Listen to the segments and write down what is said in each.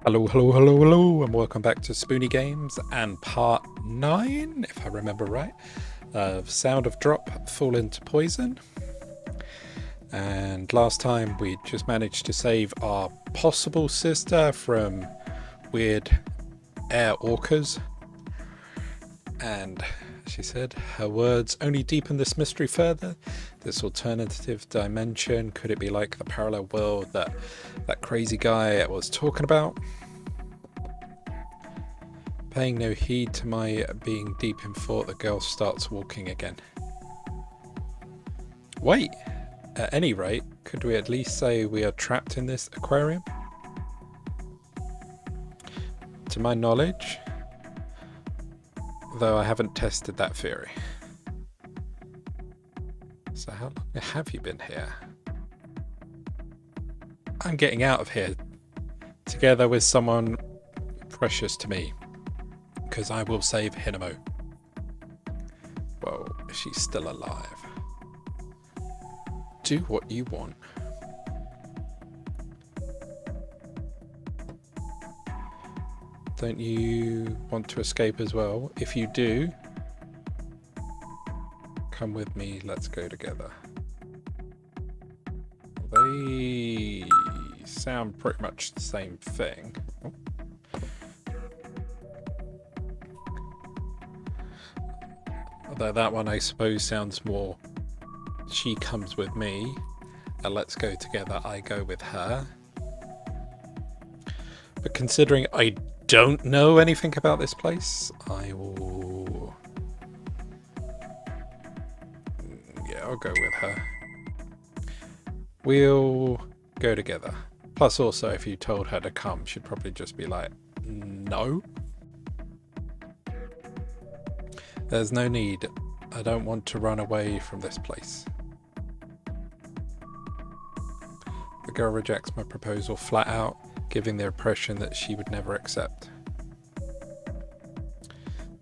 Hello, hello, hello, hello, and welcome back to Spoonie Games and part 9, if I remember right, of Sound of Drop, Fall into Poison. And last time we just managed to save our possible sister from weird air orcas. And she said her words only deepen this mystery further. This alternative dimension, could it be like the parallel world that crazy guy was talking about? Paying no heed to my being deep in thought, the girl starts walking again. Wait! At any rate, could we at least say we are trapped in this aquarium? To my knowledge, though I haven't tested that theory. So how long have you been here? I'm getting out of here, together with someone precious to me, because I will save Hinamo. Well, she's still alive. Do what you want. Don't you want to escape as well? If you do, come with me, let's go together. They sound pretty much the same thing. Oh. Although that one I suppose sounds more she comes with me and let's go together, I go with her. But considering I don't know anything about this place, I will... yeah, I'll go with her. We'll go together. Plus also, if you told her to come, she'd probably just be like, no. There's no need. I don't want to run away from this place. The girl rejects my proposal flat out, giving the impression that she would never accept.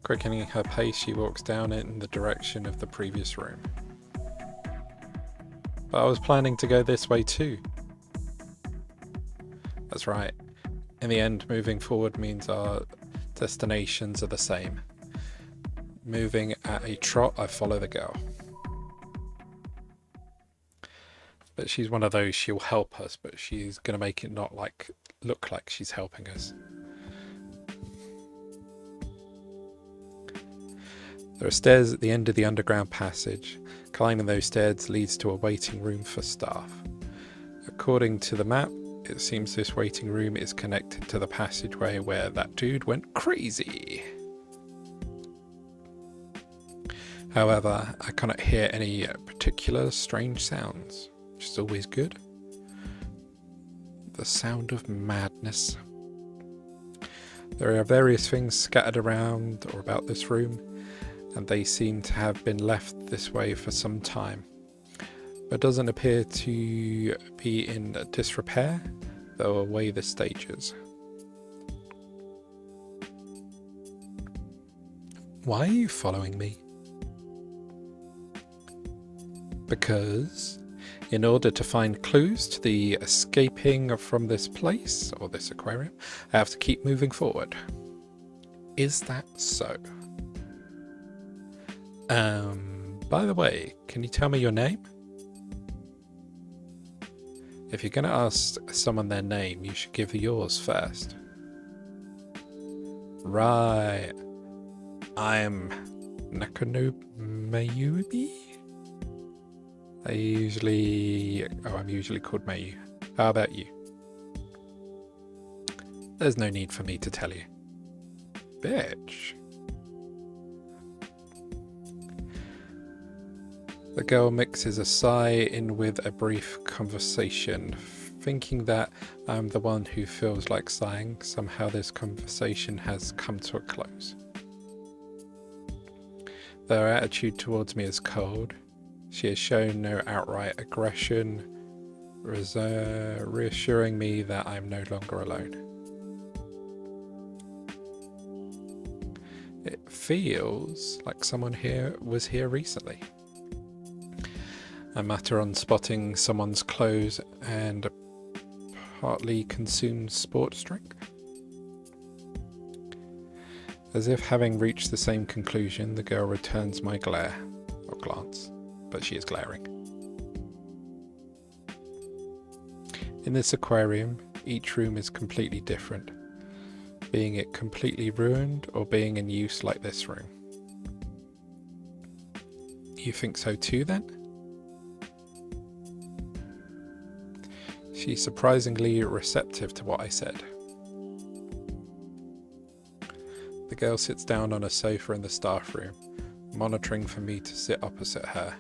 Quickening her pace, she walks down in the direction of the previous room. But I was planning to go this way too. That's right. In the end, moving forward means our destinations are the same. Moving at a trot, I follow the girl. But she's one of those, she'll help us, but she's going to make it not look like she's helping us. There are stairs at the end of the underground passage. Climbing those stairs leads to a waiting room for staff. According to the map, it seems this waiting room is connected to the passageway where that dude went crazy. However, I cannot hear any particular strange sounds, which is always good. The sound of madness. There are various things scattered around or about this room, and they seem to have been left this way for some time. But doesn't appear to be in disrepair, though away the stages. Why are you following me? Because in order to find clues to the escaping from this place, or this aquarium, I have to keep moving forward. Is that so? By the way, can you tell me your name? If you're going to ask someone their name, you should give yours first. Right. I'm Nakano Mayubi? I'm usually called Mayu. How about you? There's no need for me to tell you. Bitch. The girl mixes a sigh in with a brief conversation, thinking that I'm the one who feels like sighing. Somehow this conversation has come to a close. Their attitude towards me is cold. She has shown no outright aggression, reassuring me that I'm no longer alone. It feels like someone here was here recently. I mutter on spotting someone's clothes and a partly consumed sports drink. As if having reached the same conclusion, the girl returns my glare, or glance, but she is glaring. In this aquarium, each room is completely different, being it completely ruined or being in use like this room. You think so too then? She's surprisingly receptive to what I said. The girl sits down on a sofa in the staff room, monitoring for me to sit opposite her.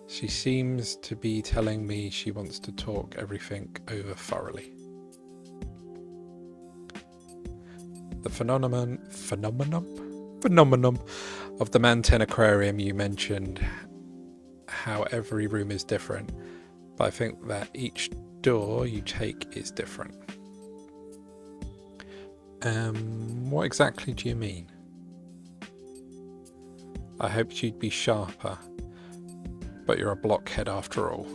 She seems to be telling me she wants to talk everything over thoroughly. The phenomenon of the Manten Aquarium you mentioned, how every room is different, but I think that each door you take is different. What exactly do you mean? I hoped you'd be sharper, but you're a blockhead after all.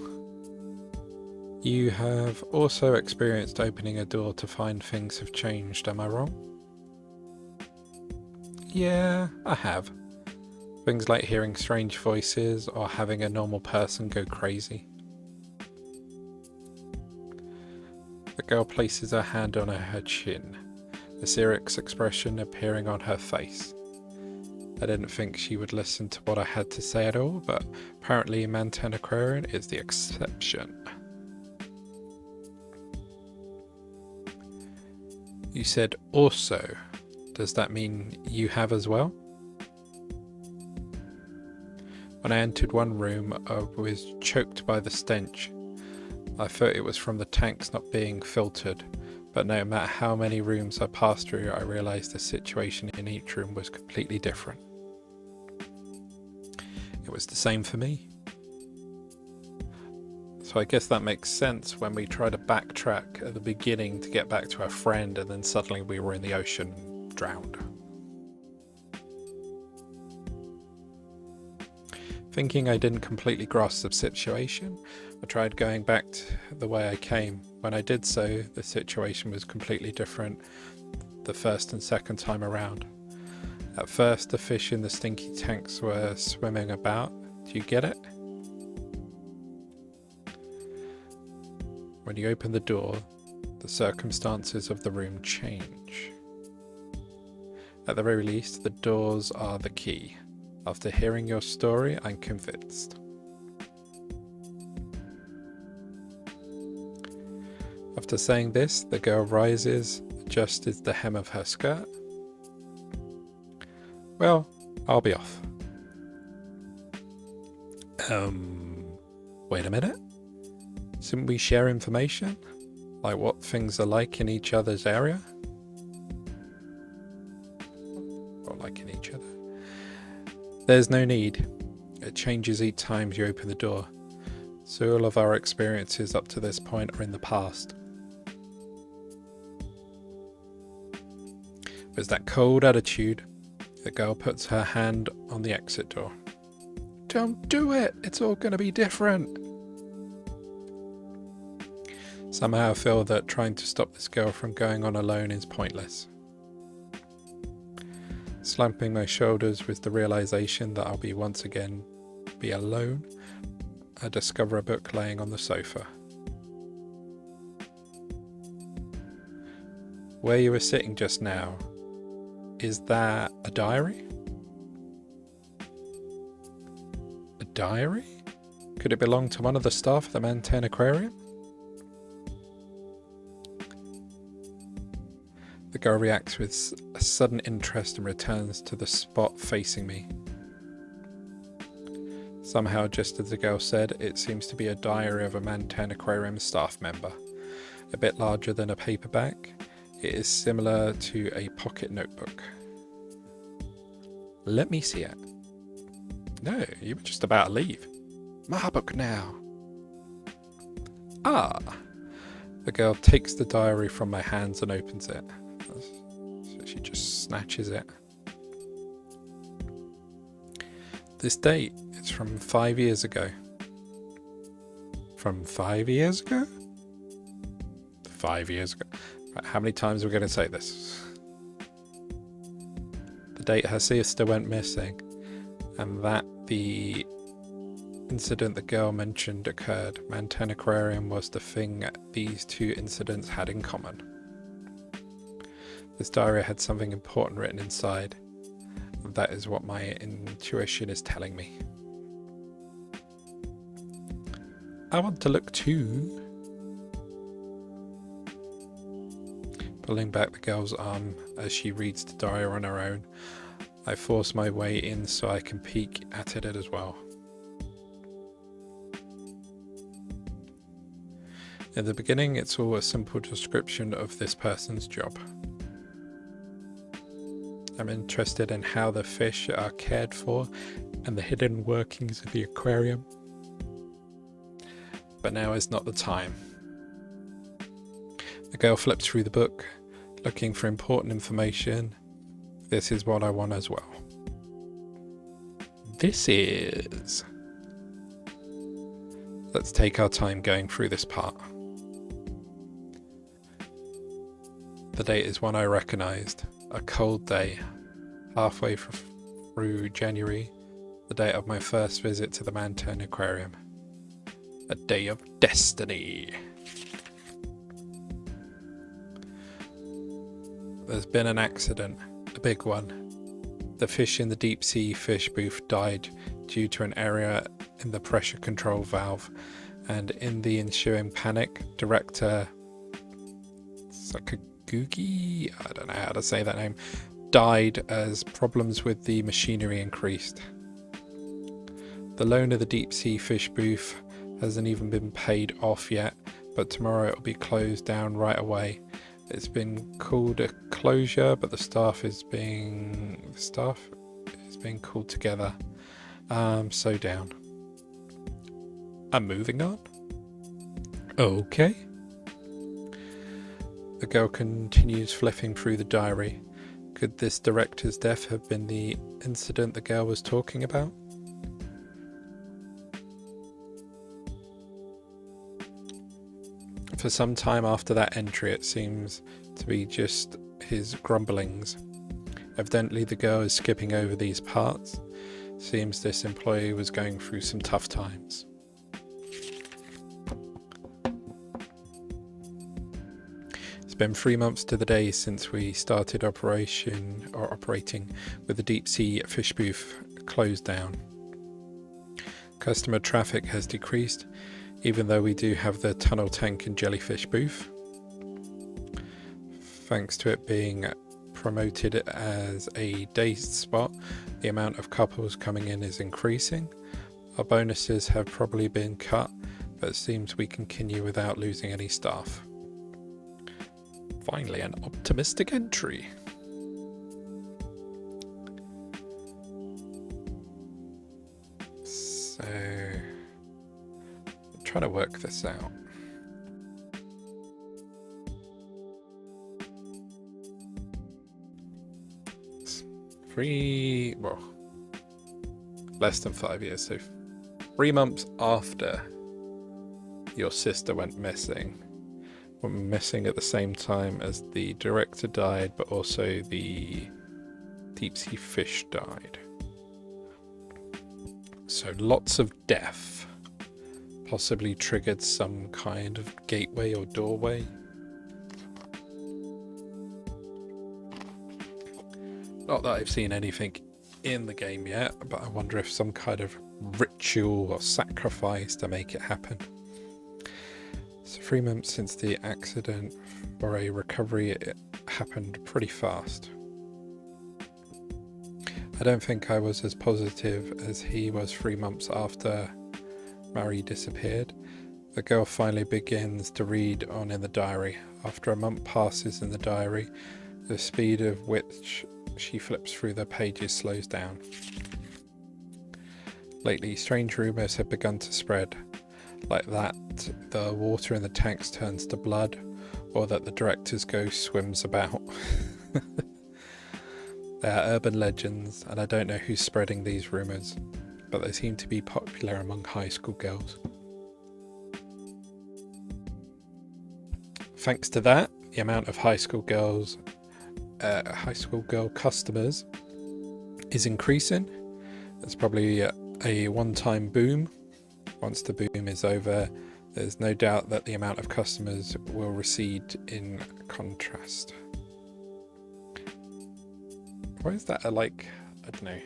You have also experienced opening a door to find things have changed, am I wrong? Yeah, I have. Things like hearing strange voices or having a normal person go crazy. The girl places her hand on her chin, a serious expression appearing on her face. I didn't think she would listen to what I had to say at all, but apparently Manten Aquarium is the exception. You said also. Does that mean you have as well? When I entered one room, I was choked by the stench. I thought it was from the tanks not being filtered, but no matter how many rooms I passed through, I realised the situation in each room was completely different. It was the same for me. So I guess that makes sense when we try to backtrack at the beginning to get back to our friend, and then suddenly we were in the ocean, drowned. Thinking I didn't completely grasp the situation, I tried going back the way I came. When I did so, the situation was completely different the first and second time around. At first, the fish in the stinky tanks were swimming about. Do you get it? When you open the door, the circumstances of the room change. At the very least, the doors are the key. After hearing your story, I'm convinced. After saying this, the girl rises, adjusts the hem of her skirt. Well, I'll be off. Wait a minute? Shouldn't we share information? Like what things are like in each other's area? Or like in each other? There's no need. It changes each time you open the door. So all of our experiences up to this point are in the past. With that cold attitude, the girl puts her hand on the exit door. Don't do it! It's all going to be different! Somehow I feel that trying to stop this girl from going on alone is pointless. Slapping my shoulders with the realization that I'll once again be alone, I discover a book laying on the sofa. Where you were sitting just now, is that a diary? A diary? Could it belong to one of the staff at the Manten Aquarium? The girl reacts with a sudden interest and returns to the spot facing me. Somehow, just as the girl said, it seems to be a diary of a Manten Aquarium staff member. A bit larger than a paperback, it is similar to a pocket notebook. Let me see it. No, you were just about to leave. My book now. Ah! The girl takes the diary from my hands and opens it. So she just snatches it. This date is from 5 years ago. From 5 years ago? 5 years ago. Right, how many times are we going to say this? date her sister went missing, and that the incident the girl mentioned occurred. Mantan Aquarium was the thing these two incidents had in common. This diary had something important written inside. That is what my intuition is telling me. I want to look too. Pulling back the girl's arm as she reads the diary on her own, I force my way in so I can peek at it as well. In the beginning, it's all a simple description of this person's job. I'm interested in how the fish are cared for and the hidden workings of the aquarium. But now is not the time. The girl flips through the book, looking for important information. This is what I want as well. This is... Let's take our time going through this part. The date is one I recognised. A cold day, halfway through January, the date of my first visit to the Mantan Aquarium. A day of destiny. There's been an accident, a big one. The fish in the deep sea fish booth died due to an error in the pressure control valve, and in the ensuing panic, director Sakaguchi, I don't know how to say that name, died as problems with the machinery increased. The loan of the deep sea fish booth hasn't even been paid off yet, but tomorrow it'll be closed down right away. It's been called a closure, but the staff is being called together. So down. I'm moving on. Okay. The girl continues flipping through the diary. Could this director's death have been the incident the girl was talking about? For some time after that entry, it seems to be just his grumblings. Evidently the girl is skipping over these parts. Seems this employee was going through some tough times. It's been 3 months to the day since we started operating with the deep sea fish booth closed down. Customer traffic has decreased, even though we do have the tunnel tank and jellyfish booth. Thanks to it being promoted as a day spot, the amount of couples coming in is increasing. Our bonuses have probably been cut, but it seems we continue without losing any staff. Finally, an optimistic entry. So, I'm trying to work this out. Less than 5 years, so 3 months after your sister went missing. Went missing at the same time as the director died, but also the deep sea fish died. So lots of death. Possibly triggered some kind of gateway or doorway. Not that I've seen anything in the game yet, but I wonder if some kind of ritual or sacrifice to make it happen. So 3 months since the accident for a recovery, it happened pretty fast. I don't think I was as positive as he was 3 months after Mary disappeared. The girl finally begins to read on in the diary. After a month passes in the diary, the speed of which she flips through the pages slows down. Lately, strange rumours have begun to spread, like that the water in the tanks turns to blood, or that the director's ghost swims about. They are urban legends, and I don't know who's spreading these rumours, but they seem to be popular among high school girls. Thanks to that, the amount of high school girl customers is increasing. It's probably a one-time boom. Once the boom is over, there's no doubt that the amount of customers will recede in contrast. Why is that I don't know,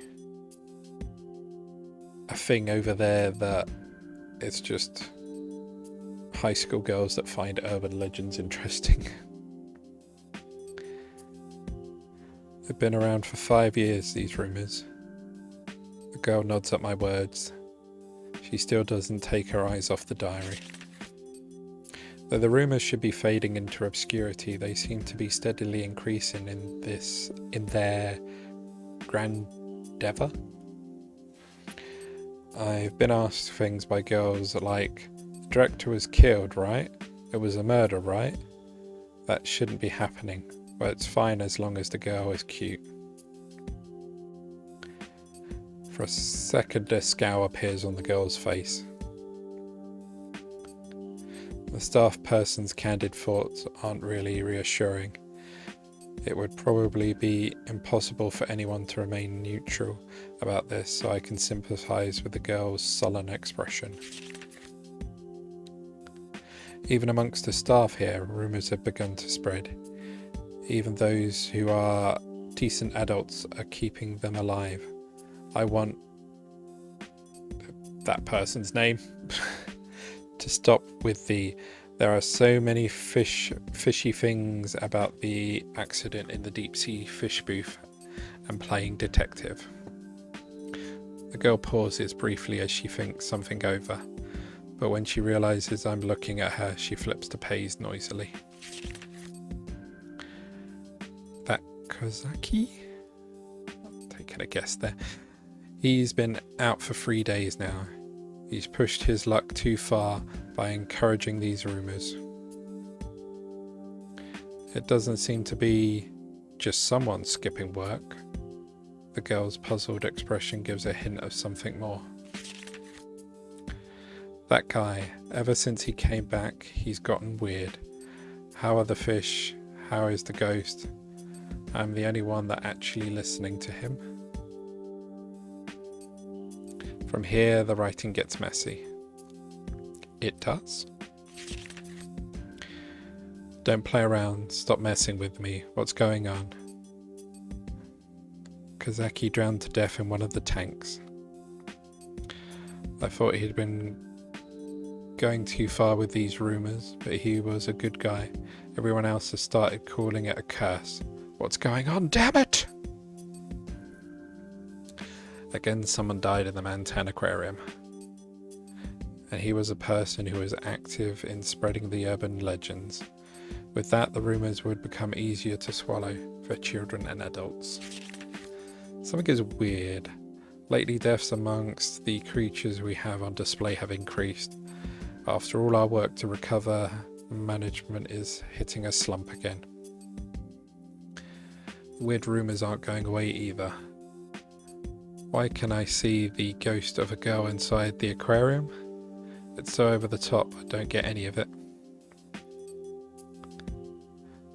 a thing over there that it's just high school girls that find urban legends interesting? They've been around for 5 years, these rumours. The girl nods at my words. She still doesn't take her eyes off the diary. Though the rumours should be fading into obscurity, they seem to be steadily increasing in their grandeur. I've been asked things by girls like, the director was killed, right? It was a murder, right? That shouldn't be happening. Well, it's fine as long as the girl is cute. For a second, a scowl appears on the girl's face. The staff person's candid thoughts aren't really reassuring. It would probably be impossible for anyone to remain neutral about this, so I can sympathise with the girl's sullen expression. Even amongst the staff here, rumours have begun to spread. Even those who are decent adults are keeping them alive. I want that person's name to stop with there are so many fishy things about the accident in the deep sea fish booth and playing detective. The girl pauses briefly as she thinks something over, but when she realises I'm looking at her, she flips to Paige noisily. That Kozaki? I'm taking a guess there. He's been out for 3 days now. He's pushed his luck too far by encouraging these rumours. It doesn't seem to be just someone skipping work. The girl's puzzled expression gives a hint of something more. That guy, ever since he came back, he's gotten weird. How are the fish? How is the ghost? I'm the only one that actually listening to him. From here, the writing gets messy. It does. Don't play around. Stop messing with me. What's going on? Kozaki drowned to death in one of the tanks. I thought he'd been going too far with these rumours, but he was a good guy. Everyone else has started calling it a curse. What's going on? Damn it! Again, someone died in the Mantan Aquarium. And he was a person who was active in spreading the urban legends. With that, the rumours would become easier to swallow for children and adults. Something is weird. Lately, deaths amongst the creatures we have on display have increased. After all our work to recover, management is hitting a slump again. Weird rumours aren't going away either. Why can I see the ghost of a girl inside the aquarium? It's so over the top, I don't get any of it.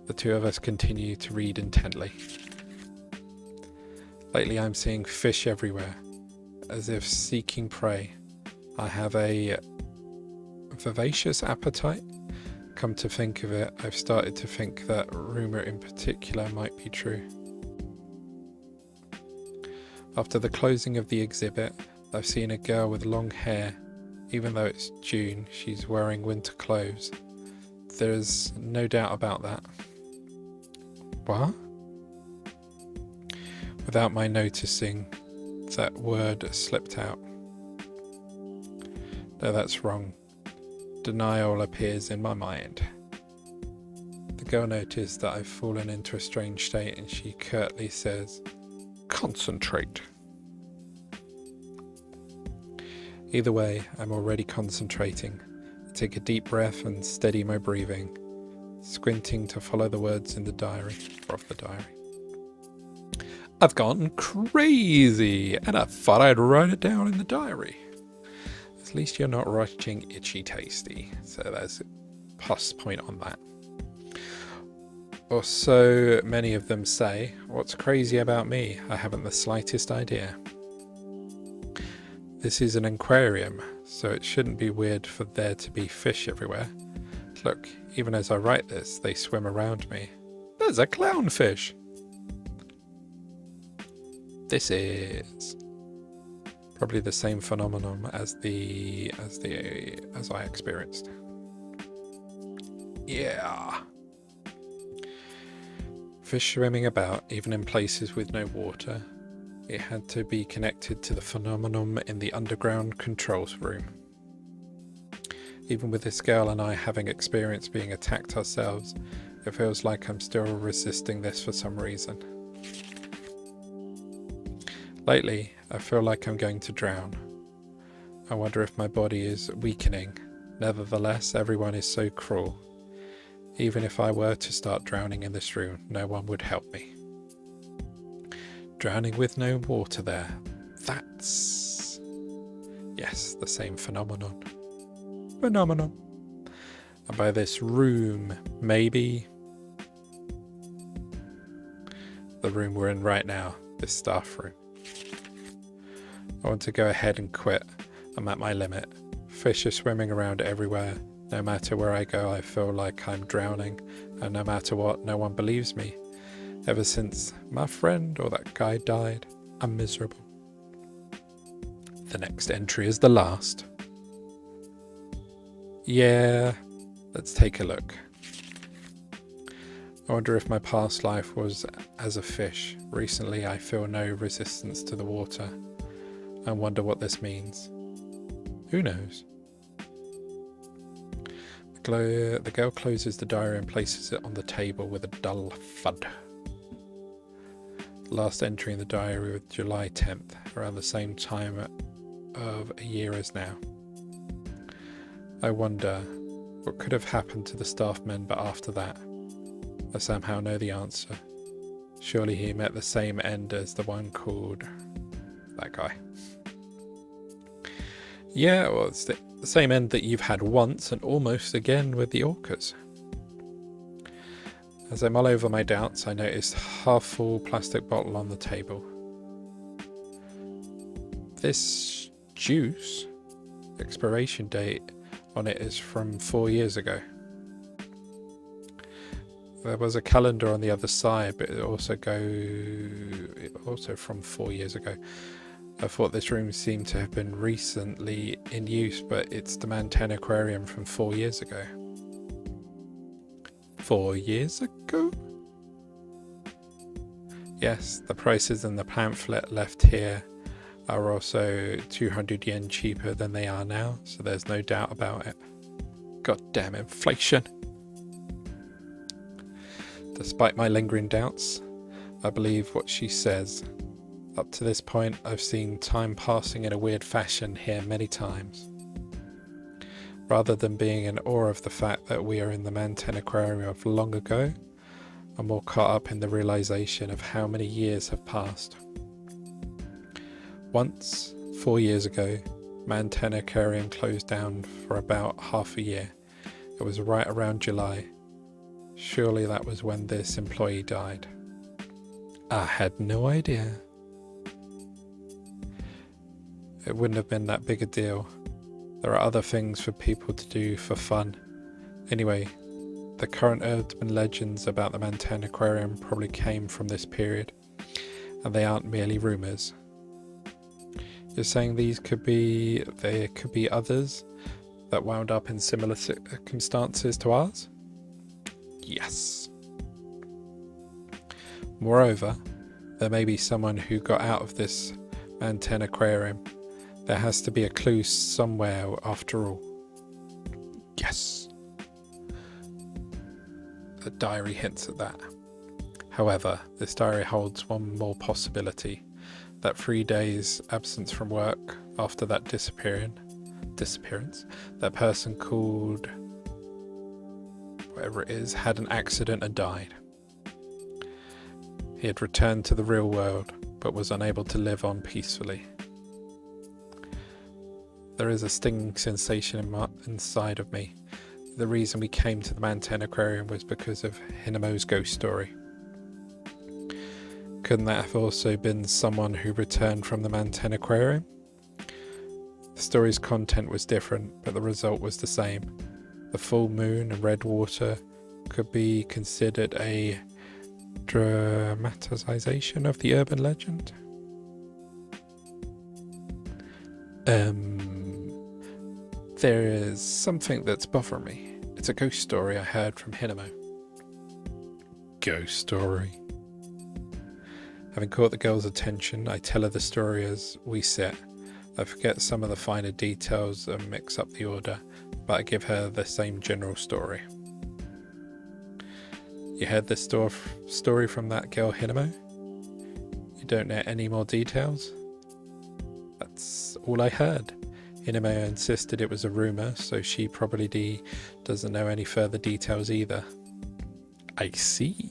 The two of us continue to read intently. Lately I'm seeing fish everywhere, as if seeking prey. I have a voracious appetite. Come to think of it, I've started to think that rumour in particular might be true. After the closing of the exhibit, I've seen a girl with long hair. Even though it's June, she's wearing winter clothes. There's no doubt about that. What? Without my noticing, that word slipped out. No, that's wrong. Denial appears in my mind. The girl noticed that I've fallen into a strange state and she curtly says, "Concentrate." Either way, I'm already concentrating. I take a deep breath and steady my breathing, squinting to follow the words in the diary, or of the diary. I've gone crazy, and I thought I'd write it down in the diary. At least you're not writing itchy tasty, so there's a plus point on that. Or so many of them say, What's crazy about me? I haven't the slightest idea. This is an aquarium, so it shouldn't be weird for there to be fish everywhere. Look, even as I write this, they swim around me. There's a clownfish! This is probably the same phenomenon as I experienced. Yeah. Fish swimming about, even in places with no water. It had to be connected to the phenomenon in the underground controls room. Even with this girl and I having experienced being attacked ourselves, it feels like I'm still resisting this for some reason. Lately, I feel like I'm going to drown. I wonder if my body is weakening. Nevertheless, everyone is so cruel. Even if I were to start drowning in this room, no one would help me. Drowning with no water there. That's... yes, the same phenomenon. And by this room, maybe... the room we're in right now, this staff room. I want to go ahead and quit. I'm at my limit. Fish are swimming around everywhere. No matter where I go, I feel like I'm drowning, and no matter what, no one believes me. Ever since my friend or that guy died, I'm miserable. The next entry is the last. Yeah, let's take a look. I wonder if my past life was as a fish. Recently, I feel no resistance to the water. I wonder what this means. Who knows? The girl closes the diary and places it on the table with a dull thud. Last entry in the diary was July 10th, around the same time of a year as now. I wonder what could have happened to the staff member after that. I somehow know the answer. Surely he met the same end as the one called that guy. Yeah, well, it's the same end that you've had once and almost again with the orcas. As I mull over my doubts, I noticed a half-full plastic bottle on the table. This juice, expiration date on it is from 4 years ago. There was a calendar on the other side, but it also from 4 years ago. I thought this room seemed to have been recently in use, but it's the Manten Aquarium from 4 years ago. 4 years ago? Yes, the prices in the pamphlet left here are also 200 yen cheaper than they are now, so there's no doubt about it. Goddamn inflation! Despite my lingering doubts, I believe what she says. Up to this point, I've seen time passing in a weird fashion here many times. Rather than being in awe of the fact that we are in the Manten Aquarium of long ago, I'm more caught up in the realization of how many years have passed. Once, 4 years ago, Manten Aquarium closed down for about half a year. It was right around July. Surely that was when this employee died. I had no idea. It wouldn't have been that big a deal. There are other things for people to do for fun. Anyway, the current urban legends about the Manten Aquarium probably came from this period, and they aren't merely rumours. You're saying there could be others that wound up in similar circumstances to ours? Yes. Moreover, there may be someone who got out of this Manten Aquarium. There has to be a clue somewhere after all. Yes. The diary hints at that. However, this diary holds one more possibility. That 3 days absence from work after that disappearance, that person called whatever it is had an accident and died. He had returned to the real world, but was unable to live on peacefully. There is a stinging sensation inside of me. The reason we came to the Manten Aquarium was because of Hinamo's ghost story. Couldn't that have also been someone who returned from the Manten Aquarium? The story's content was different, but the result was the same. The full moon and red water could be considered a dramatization of the urban legend. There is something that's bothering me. It's a ghost story I heard from Hinamo. Ghost story. Having caught the girl's attention, I tell her the story as we sit. I forget some of the finer details and mix up the order, but I give her the same general story. You heard this story from that girl Hinamo? You don't know any more details? That's all I heard. Hinamo insisted it was a rumour, so she probably doesn't know any further details either. I see.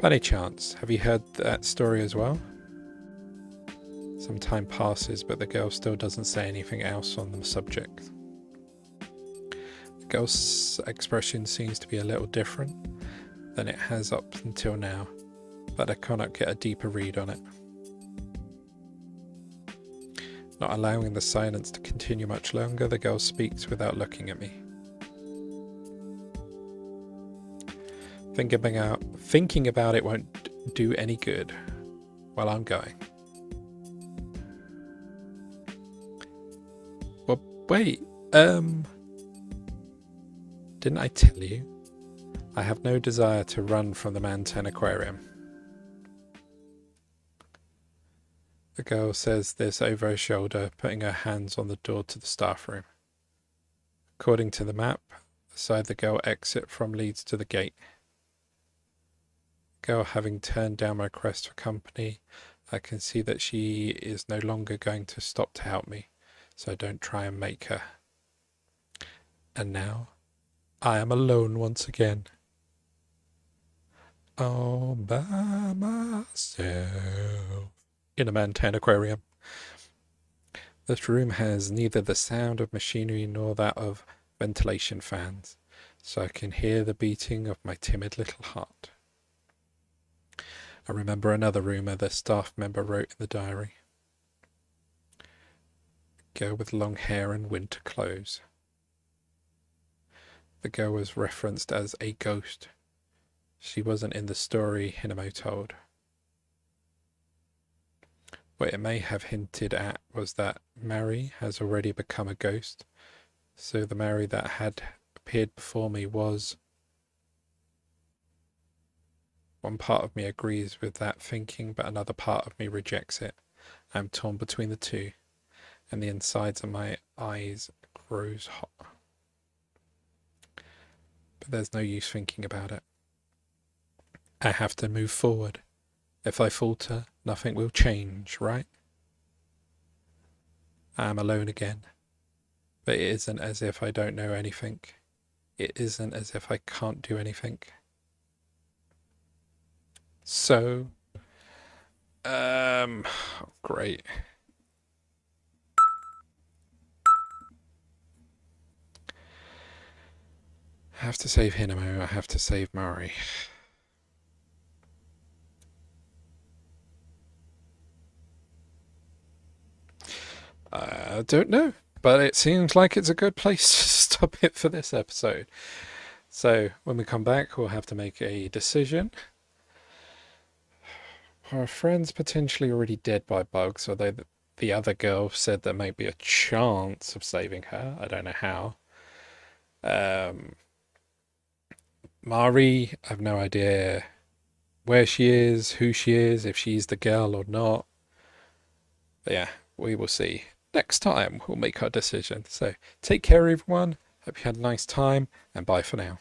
By any chance, have you heard that story as well? Some time passes, but the girl still doesn't say anything else on the subject. The girl's expression seems to be a little different than it has up until now, but I cannot get a deeper read on it. Not allowing the silence to continue much longer, the girl speaks without looking at me. Thinking about it won't do any good. Well, I'm going. Well, wait, didn't I tell you? I have no desire to run from the Manten Aquarium. The girl says this over her shoulder, putting her hands on the door to the staff room. According to the map, the side the girl exit from leads to the gate. The girl having turned down my request for company, I can see that she is no longer going to stop to help me, so don't try and make her. And now, I am alone once again. All by myself. In a Manten Aquarium. This room has neither the sound of machinery nor that of ventilation fans, so I can hear the beating of my timid little heart. I remember another rumour the staff member wrote in the diary. A girl with long hair and winter clothes. The girl was referenced as a ghost. She wasn't in the story Hinamo told. What it may have hinted at was that Mary has already become a ghost, so the Mary that had appeared before me was... One part of me agrees with that thinking, but another part of me rejects it. I am torn between the two, and the insides of my eyes grows hot. But there's no use thinking about it. I have to move forward. If I falter, nothing will change, right? I am alone again. But it isn't as if I don't know anything. It isn't as if I can't do anything. So, great. I have to save Hinamo, I have to save Mari. I don't know, but it seems like it's a good place to stop it for this episode. So when we come back, we'll have to make a decision. Our friend's potentially already dead by bugs, although the other girl said there might be a chance of saving her. I don't know how. Mari, I have no idea where she is, who she is, if she's the girl or not. But yeah, we will see. Next time we'll make our decision. So take care everyone. Hope you had a nice time and bye for now.